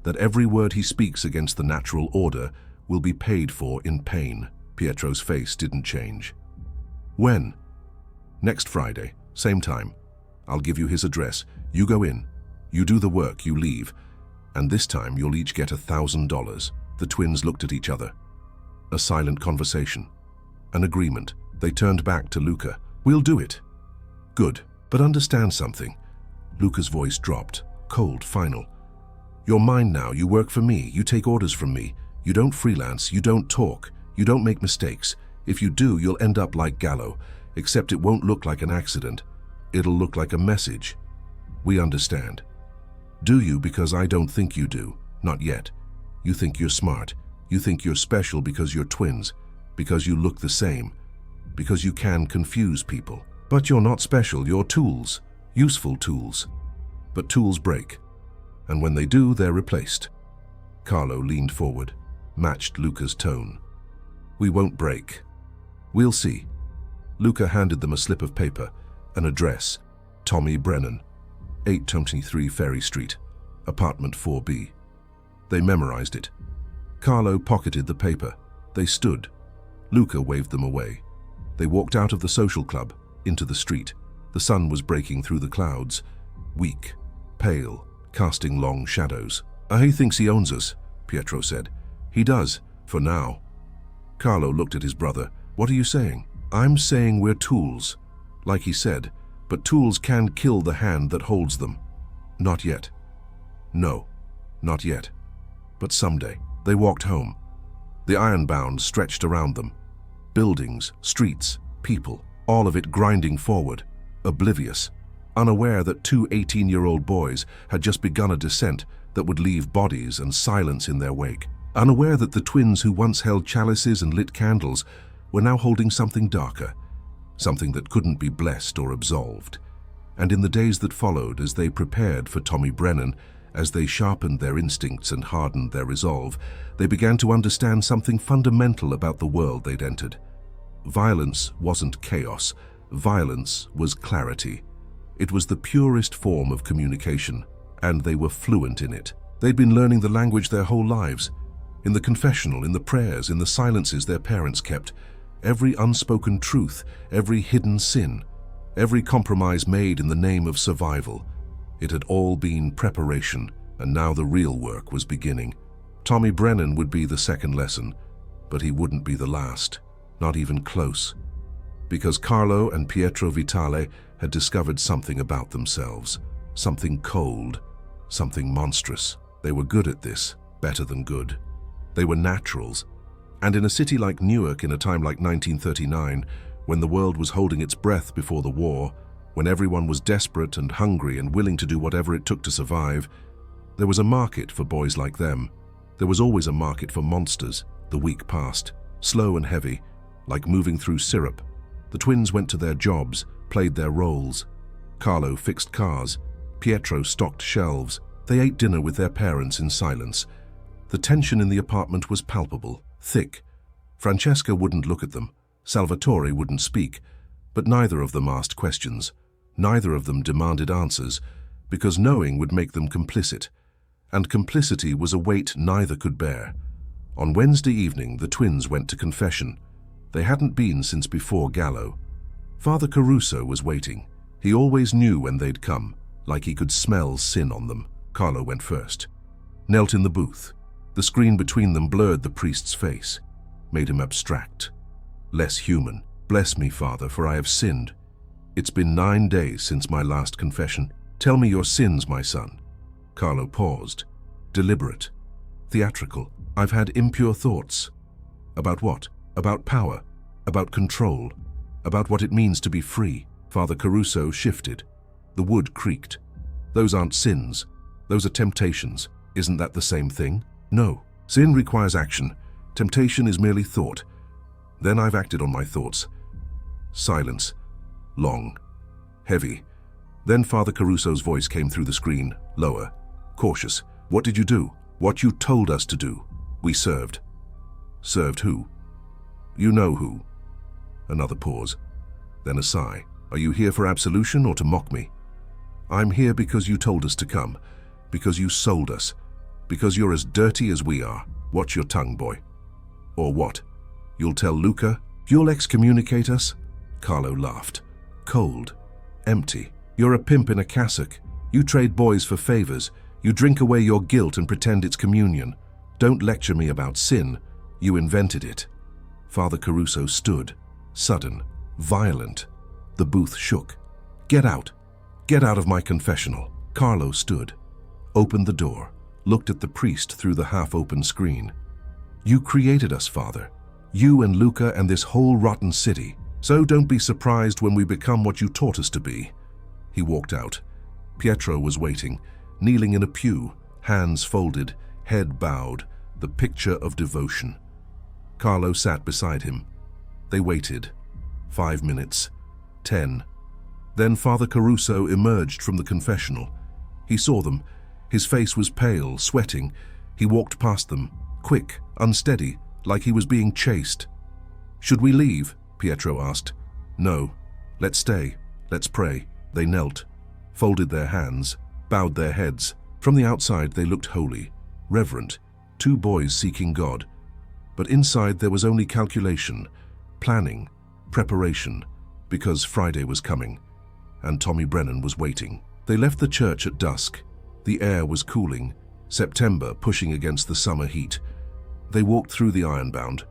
that every word he speaks against the natural order will be paid for in pain." Pietro's face didn't change. "When?" "Next Friday, same time. I'll give you his address. You go in, you do the work, you leave, and this time you'll each get $1,000. The twins looked at each other. A silent conversation. An agreement. They turned back to Luca. "We'll do it." "Good, but understand something." Luca's voice dropped, cold, final. "You're mine now. You work for me. You take orders from me. You don't freelance. You don't talk. You don't make mistakes. If you do, you'll end up like Gallo, except it won't look like an accident. It'll look like a message. We understand. Do you? Because I don't think you do. Not yet. You think you're smart. You think you're special because you're twins, because you look the same, because you can confuse people. But you're not special. You're tools. Useful tools. But tools break. And when they do, they're replaced." Carlo leaned forward, matched Luca's tone. "We won't break. We'll see. Luca handed them a slip of paper, an address, Tommy Brennan, 823 Ferry Street, apartment 4B. They memorized it. Carlo pocketed the paper. They stood. Luca waved them away. They walked out of the social club, into the street. The sun was breaking through the clouds, weak, pale, casting long shadows. "He thinks he owns us," Pietro said. "He does, for now." Carlo looked at his brother. "What are you saying?" "I'm saying we're tools, like he said, but tools can kill the hand that holds them." "Not yet." "No, not yet. But someday." They walked home. The ironbound stretched around them. Buildings, streets, people, all of it grinding forward, oblivious, unaware that two 18-year-old boys had just begun a descent that would leave bodies and silence in their wake. Unaware that the twins who once held chalices and lit candles were now holding something darker, something that couldn't be blessed or absolved. And in the days that followed, as they prepared for Tommy Brennan, as they sharpened their instincts and hardened their resolve, they began to understand something fundamental about the world they'd entered. Violence wasn't chaos. Violence was clarity. It was the purest form of communication, and they were fluent in it. They'd been learning the language their whole lives. In the confessional, in the prayers, in the silences their parents kept, every unspoken truth, every hidden sin, every compromise made in the name of survival. It had all been preparation, and now the real work was beginning. Tommy Brennan would be the second lesson, but he wouldn't be the last, not even close. Because Carlo and Pietro Vitale had discovered something about themselves, something cold, something monstrous. They were good at this, better than good. They were naturals. And in a city like Newark in a time like 1939, when the world was holding its breath before the war, when everyone was desperate and hungry and willing to do whatever it took to survive, there was a market for boys like them. There was always a market for monsters. The week passed, slow and heavy, like moving through syrup. The twins went to their jobs, played their roles. Carlo fixed cars. Pietro stocked shelves. They ate dinner with their parents in silence. The tension in the apartment was palpable, thick. Francesca wouldn't look at them. Salvatore wouldn't speak. But neither of them asked questions. Neither of them demanded answers, because knowing would make them complicit. And complicity was a weight neither could bear. On Wednesday evening, the twins went to confession. They hadn't been since before Gallo. Father Caruso was waiting. He always knew when they'd come, like he could smell sin on them. Carlo went first. Knelt in the booth. The screen between them blurred the priest's face, made him abstract, less human. "Bless me, Father, for I have sinned. It's been 9 days since my last confession. Tell me your sins, my son." Carlo paused, deliberate, theatrical. "I've had impure thoughts." "About what?" "About power, about control, about what it means to be free." Father Caruso shifted. The wood creaked. "Those aren't sins. Those are temptations. Isn't that the same thing?" "No. Sin requires action. Temptation is merely thought. Then I've acted on my thoughts." Silence. Long. Heavy. Then Father Caruso's voice came through the screen, lower, cautious. "What did you do?" "What you told us to do. We served." "Served who?" "You know who." Another pause. Then a sigh. "Are you here for absolution or to mock me?" "I'm here because you told us to come. Because you sold us. Because you're as dirty as we are. Watch your tongue, boy." "Or what? You'll tell Luca? You'll excommunicate us?" Carlo laughed. Cold. Empty. "You're a pimp in a cassock. You trade boys for favors. You drink away your guilt and pretend it's communion. Don't lecture me about sin. You invented it." Father Caruso stood, sudden, violent. The booth shook. "Get out. Get out of my confessional." Carlo stood, opened the door, looked at the priest through the half-open screen. "You created us, Father. You and Luca and this whole rotten city. So don't be surprised when we become what you taught us to be." He walked out. Pietro was waiting, kneeling in a pew, hands folded, head bowed, the picture of devotion. Carlo sat beside him. They waited. 5 minutes. 10. Then Father Caruso emerged from the confessional. He saw them. His face was pale, sweating. He walked past them, quick, unsteady, like he was being chased. "Should we leave?" Pietro asked. No. Let's stay. Let's pray. They knelt, folded their hands, bowed their heads. From the outside they looked holy, reverent, two boys seeking God. But inside there was only calculation, planning, preparation, because Friday was coming, and Tommy Brennan was waiting. They left the church at dusk. The air was cooling, September pushing against the summer heat. They walked through the Ironbound,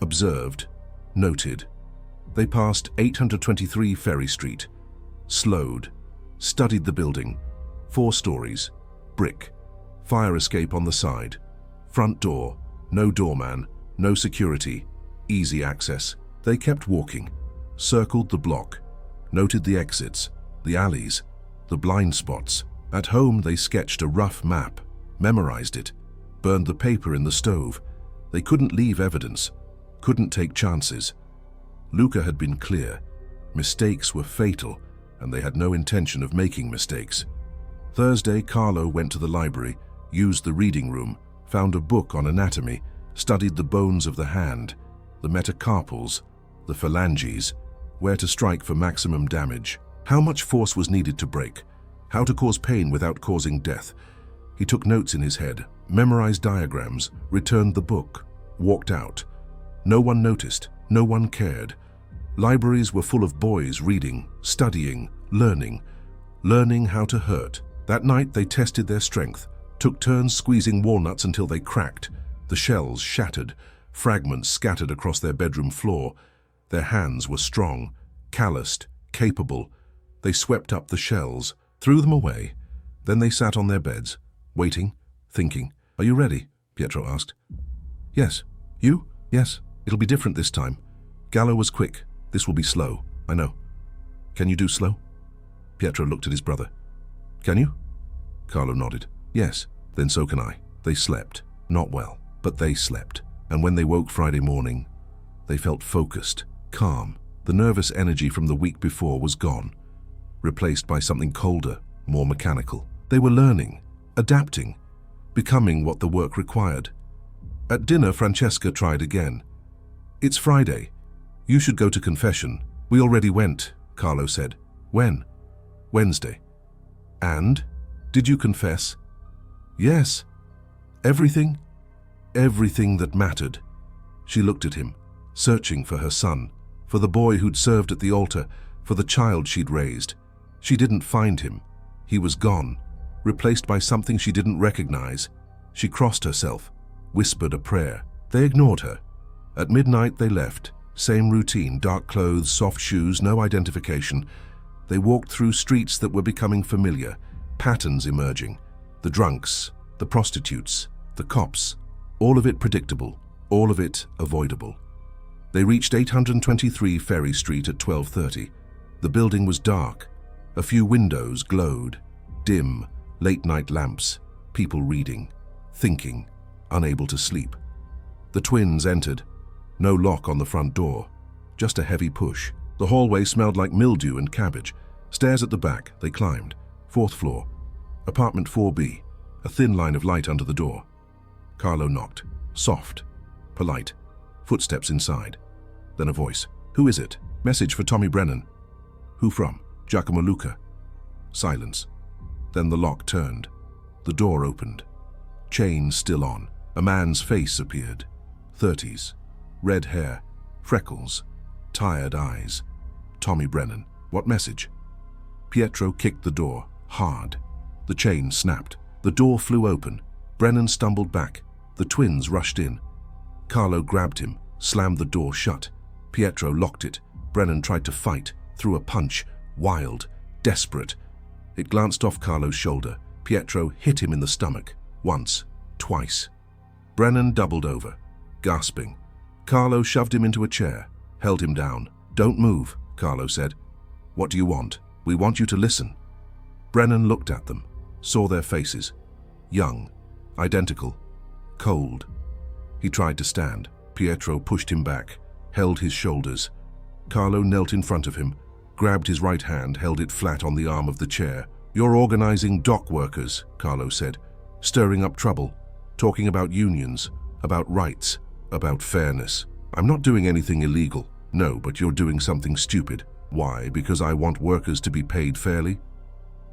observed, noted. They passed 823 Ferry Street, slowed, studied the building, 4 stories, brick, fire escape on the side, front door, no doorman, no security, easy access. They kept walking, circled the block, noted the exits, the alleys, the blind spots. At home they sketched a rough map, memorized it, burned the paper in the stove. They couldn't leave evidence, couldn't take chances. Luca had been clear. Mistakes were fatal, and they had no intention of making mistakes. Thursday, Carlo went to the library, used the reading room, found a book on anatomy, studied the bones of the hand, the metacarpals, the phalanges, where to strike for maximum damage, how much force was needed to break, how to cause pain without causing death. He took notes in his head, memorized diagrams, returned the book, walked out. No one noticed, no one cared. Libraries were full of boys reading, studying, learning how to hurt. That night they tested their strength, took turns squeezing walnuts until they cracked. The shells shattered, fragments scattered across their bedroom floor. Their hands were strong, calloused, capable. They swept up the shells, threw them away. Then they sat on their beds, waiting, thinking. "Are you ready?" Pietro asked. "Yes. You?" "Yes. It'll be different this time. Gallo was quick. This will be slow. I know." "Can you do slow?" Pietro looked at his brother. "Can you?" Carlo nodded. "Yes. Then so can I." They slept. Not well, but they slept. And when they woke Friday morning, they felt focused, calm. The nervous energy from the week before was gone, replaced by something colder, more mechanical. They were learning, adapting, becoming what the work required. At dinner, Francesca tried again. "It's Friday. You should go to confession." "We already went," Carlo said. "When?" "Wednesday." "And? Did you confess?" "Yes." "Everything?" "Everything that mattered." She looked at him, searching for her son, for the boy who'd served at the altar, for the child she'd raised. She didn't find him. He was gone, replaced by something she didn't recognize. She crossed herself, whispered a prayer. They ignored her. At midnight they left. Same routine, dark clothes, soft shoes, no identification. They walked through streets that were becoming familiar, patterns emerging. The drunks, the prostitutes, the cops, all of it predictable, all of it avoidable. They reached 823 Ferry Street at 12:30. The building was dark. A few windows glowed, dim, late-night lamps, people reading, thinking, unable to sleep. The twins entered. No lock on the front door, just a heavy push. The hallway smelled like mildew and cabbage. Stairs at the back, they climbed. 4th floor, apartment 4B, a thin line of light under the door. Carlo knocked, soft, polite, footsteps inside. Then a voice. "Who is it?" "Message for Tommy Brennan." "Who from?" "Giacomo Luca." Silence. Then the lock turned. The door opened. Chain still on. A man's face appeared. 30s. Red hair, freckles, tired eyes. Tommy Brennan. "What message?" Pietro kicked the door, hard. The chain snapped. The door flew open. Brennan stumbled back. The twins rushed in. Carlo grabbed him, slammed the door shut. Pietro locked it. Brennan tried to fight, threw a punch, wild, desperate. It glanced off Carlo's shoulder. Pietro hit him in the stomach, once, twice. Brennan doubled over, gasping. Carlo shoved him into a chair, held him down. "Don't move," Carlo said. "What do you want?" "We want you to listen." Brennan looked at them, saw their faces. Young, identical, cold. He tried to stand. Pietro pushed him back, held his shoulders. Carlo knelt in front of him, grabbed his right hand, held it flat on the arm of the chair. "You're organizing dock workers," Carlo said, "stirring up trouble, talking about unions, about rights, about fairness." "I'm not doing anything illegal." No, but you're doing something stupid. Why? Because I want workers to be paid fairly?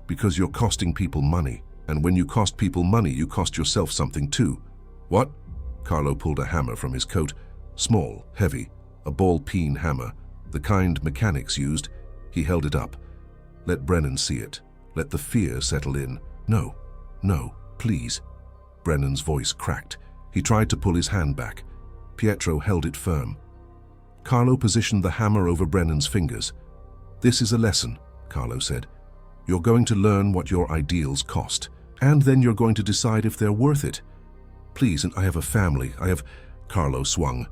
Because you're costing people money. And when you cost people money, you cost yourself something too. What? Carlo pulled a hammer from his coat. Small, heavy, a ball-peen hammer, the kind mechanics used. He held it up. Let Brennan see it. Let the fear settle in. No, no, please. Brennan's voice cracked. He tried to pull his hand back. Pietro held it firm. Carlo positioned the hammer over Brennan's fingers. This is a lesson, Carlo said. You're going to learn what your ideals cost, and then you're going to decide if they're worth it. Please, and I have a family, Carlo swung.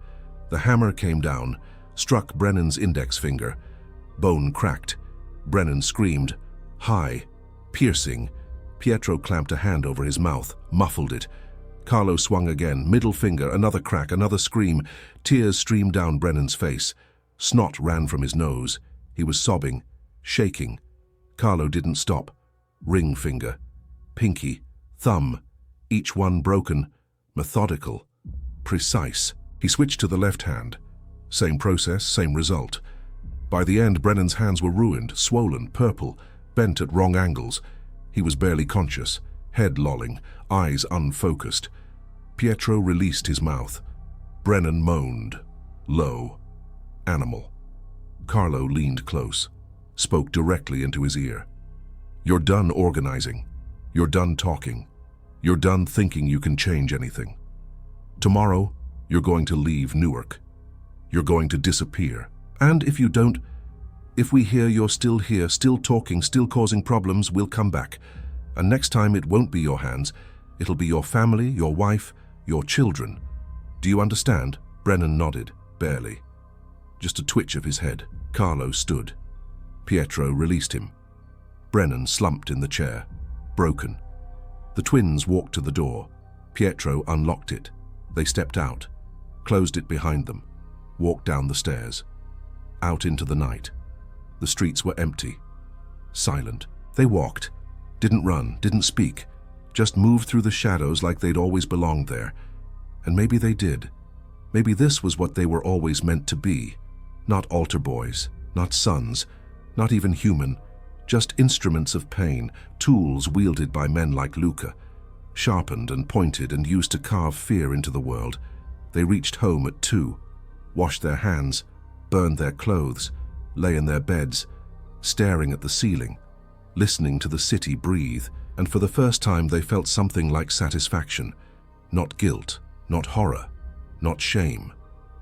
The hammer came down, struck Brennan's index finger. Bone cracked. Brennan screamed. High, piercing. Pietro clamped a hand over his mouth, muffled it. Carlo swung again, middle finger, another crack, another scream. Tears streamed down Brennan's face. Snot ran from his nose. He was sobbing, shaking. Carlo didn't stop. Ring finger, pinky, thumb, each one broken, methodical, precise. He switched to the left hand. Same process, same result. By the end, Brennan's hands were ruined, swollen, purple, bent at wrong angles. He was barely conscious, head lolling, eyes unfocused. Pietro released his mouth. Brennan moaned, low, animal. Carlo leaned close, spoke directly into his ear. You're done organizing. You're done talking. You're done thinking you can change anything. Tomorrow, you're going to leave Newark. You're going to disappear. And if you don't, if we hear you're still here, still talking, still causing problems, we'll come back. And next time it won't be your hands. It'll be your family, your wife, your children. Do you understand? Brennan nodded, barely. Just a twitch of his head. Carlo stood. Pietro released him. Brennan slumped in the chair, broken. The twins walked to the door. Pietro unlocked it. They stepped out, closed it behind them, walked down the stairs, out into the night. The streets were empty, silent. They walked, didn't run, didn't speak, just moved through the shadows like they'd always belonged there. And maybe they did. Maybe this was what they were always meant to be. Not altar boys, not sons, not even human, just instruments of pain, tools wielded by men like Luca, sharpened and pointed and used to carve fear into the world. They reached home at 2, washed their hands, burned their clothes, lay in their beds, staring at the ceiling, listening to the city breathe, and for the first time they felt something like satisfaction. Not guilt, not horror, not shame.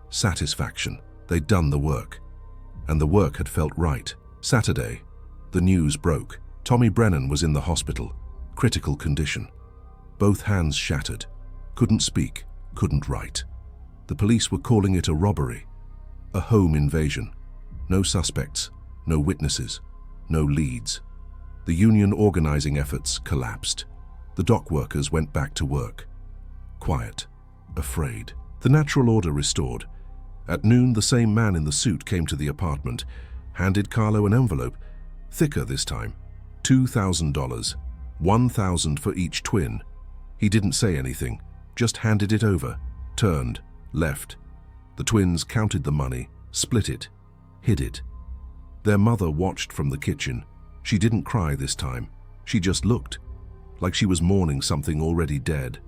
Satisfaction. They'd done the work. And the work had felt right. Saturday, the news broke. Tommy Brennan was in the hospital. Critical condition. Both hands shattered. Couldn't speak, couldn't write. The police were calling it a robbery. A home invasion. No suspects, no witnesses, no leads. The union organizing efforts collapsed. The dock workers went back to work. Quiet, afraid. The natural order restored. At noon, the same man in the suit came to the apartment, handed Carlo an envelope, thicker this time. $2,000, $1,000 for each twin. He didn't say anything, just handed it over, turned, left. The twins counted the money, split it, hid it. Their mother watched from the kitchen. She didn't cry this time. She just looked, like she was mourning something already dead.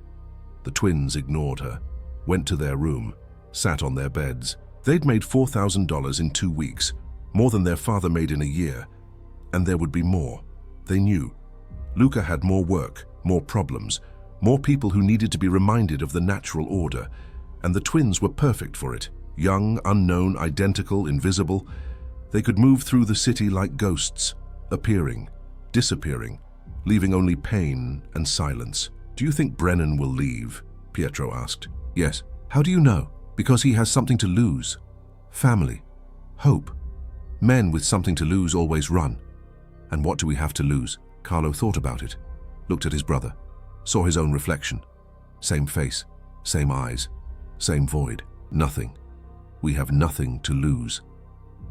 The twins ignored her, went to their room, sat on their beds. They'd made $4,000 in 2 weeks, more than their father made in a year. And there would be more. They knew. Luca had more work, more problems, more people who needed to be reminded of the natural order. And the twins were perfect for it. Young, unknown, identical, invisible. They could move through the city like ghosts, appearing, disappearing, leaving only pain and silence. Do you think Brennan will leave? Pietro asked. Yes. How do you know? Because he has something to lose. Family. Hope. Men with something to lose always run. And what do we have to lose? Carlo thought about it, looked at his brother, saw his own reflection. Same face, same eyes, same void. Nothing. We have nothing to lose.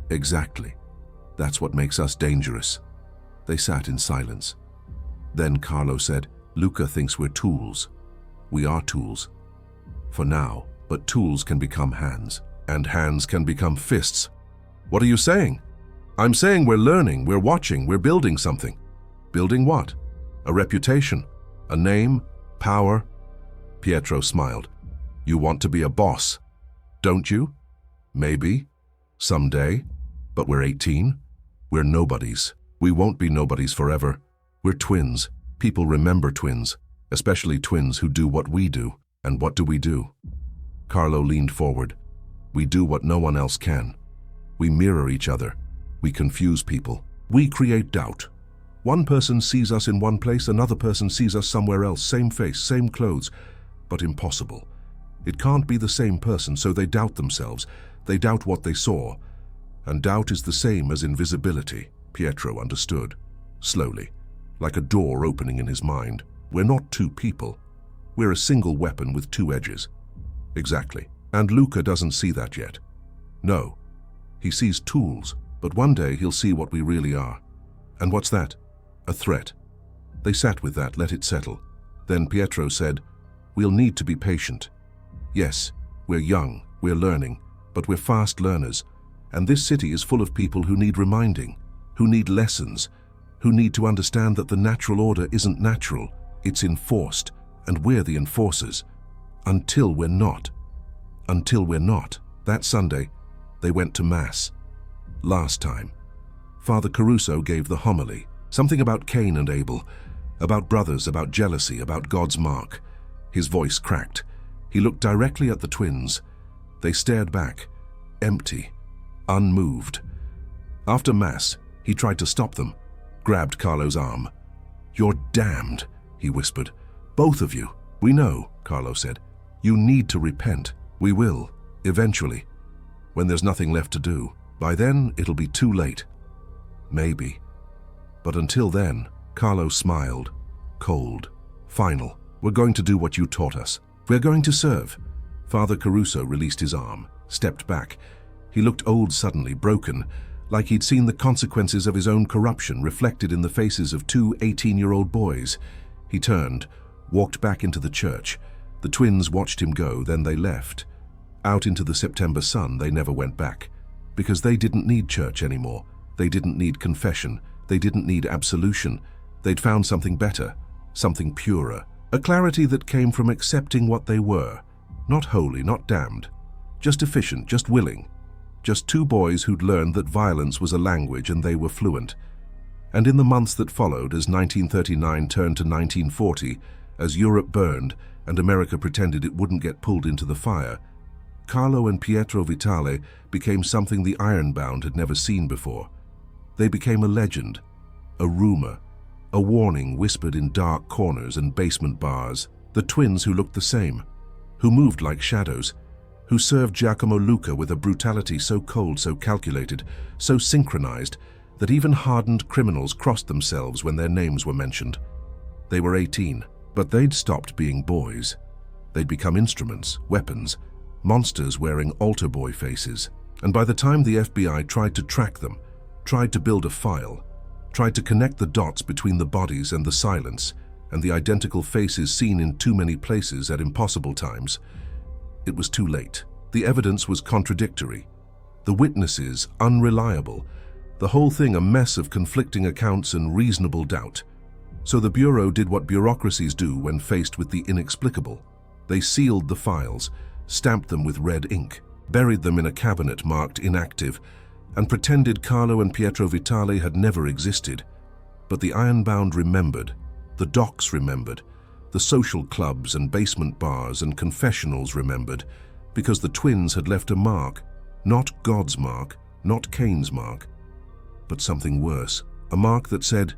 Exactly. That's what makes us dangerous. They sat in silence. Then Carlo said, Luca thinks we're tools. We are tools. For now, but tools can become hands. And hands can become fists. What are you saying? I'm saying we're learning, we're watching, we're building something. Building what? A reputation, a name, power. Pietro smiled. You want to be a boss, don't you? Maybe. Someday. But we're 18. We're nobodies. We won't be nobodies forever. We're twins. People remember twins, especially twins who do what we do. And what do we do? Carlo leaned forward. We do what no one else can. We mirror each other. We confuse people. We create doubt. One person sees us in one place, another person sees us somewhere else, same face, same clothes, but impossible. It can't be the same person, so they doubt themselves. They doubt what they saw. And doubt is the same as invisibility, Pietro understood, slowly, like a door opening in his mind. We're not two people. We're a single weapon with two edges. Exactly. And Luca doesn't see that yet. No. He sees tools, but one day he'll see what we really are. And what's that? A threat. They sat with that, let it settle. Then Pietro said, we'll need to be patient. Yes, we're young, we're learning, but we're fast learners. And this city is full of people who need reminding, who need lessons, who need to understand that the natural order isn't natural, it's enforced, and we're the enforcers. Until we're not. Until we're not. That Sunday, they went to Mass. Last time, Father Caruso gave the homily, something about Cain and Abel, about brothers, about jealousy, about God's mark. His voice cracked. He looked directly at the twins. They stared back, empty, unmoved. After Mass, he tried to stop them, grabbed Carlo's arm. You're damned, he whispered. Both of you. We know, Carlo said. You need to repent. We will, eventually, when there's nothing left to do. By then, it'll be too late. Maybe. But until then, Carlo smiled, cold, final. We're going to do what you taught us. We're going to serve. Father Caruso released his arm, stepped back. He looked old suddenly, broken, like he'd seen the consequences of his own corruption reflected in the faces of two 18-year-old boys. He turned, walked back into the church. The twins watched him go, then they left. Out into the September sun, they never went back. Because they didn't need church anymore. They didn't need confession. They didn't need absolution. They'd found something better, something purer. A clarity that came from accepting what they were. Not holy, not damned. Just efficient, just willing. Just two boys who'd learned that violence was a language and they were fluent. And in the months that followed, as 1939 turned to 1940, as Europe burned and America pretended it wouldn't get pulled into the fire, Carlo and Pietro Vitale became something the Ironbound had never seen before. They became a legend, a rumor, a warning whispered in dark corners and basement bars. The twins who looked the same, who moved like shadows, who served Giacomo Luca with a brutality so cold, so calculated, so synchronized, that even hardened criminals crossed themselves when their names were mentioned. They were 18, but they'd stopped being boys. They'd become instruments, weapons, monsters wearing altar boy faces. And by the time the FBI tried to track them, tried to build a file, tried to connect the dots between the bodies and the silence, and the identical faces seen in too many places at impossible times, it was too late. The evidence was contradictory. The witnesses unreliable. The whole thing a mess of conflicting accounts and reasonable doubt. So the Bureau did what bureaucracies do when faced with the inexplicable. They sealed the files, stamped them with red ink, buried them in a cabinet marked inactive, and pretended Carlo and Pietro Vitale had never existed. But the Ironbound remembered. The docks remembered. The social clubs and basement bars and confessionals remembered, because the twins had left a mark, not God's mark, not Cain's mark, but something worse, a mark that said,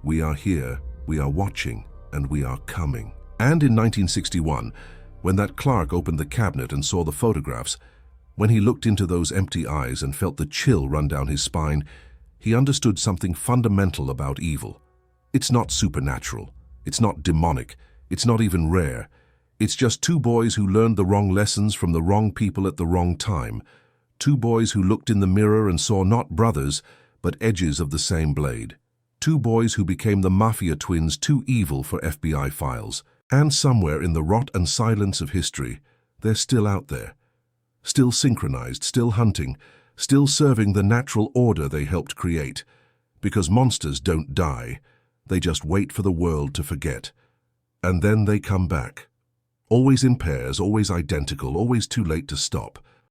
we are here, we are watching, and we are coming. And in 1961, when that clerk opened the cabinet and saw the photographs, when he looked into those empty eyes and felt the chill run down his spine, he understood something fundamental about evil. It's not supernatural. It's not demonic. It's not even rare. It's just two boys who learned the wrong lessons from the wrong people at the wrong time. Two boys who looked in the mirror and saw not brothers, but edges of the same blade. Two boys who became the Mafia twins, too evil for FBI files. And somewhere in the rot and silence of history, they're still out there. Still synchronized, still hunting, still serving the natural order they helped create. Because monsters don't die, they just wait for the world to forget. And then they come back. Always in pairs, always identical, always too late to stop.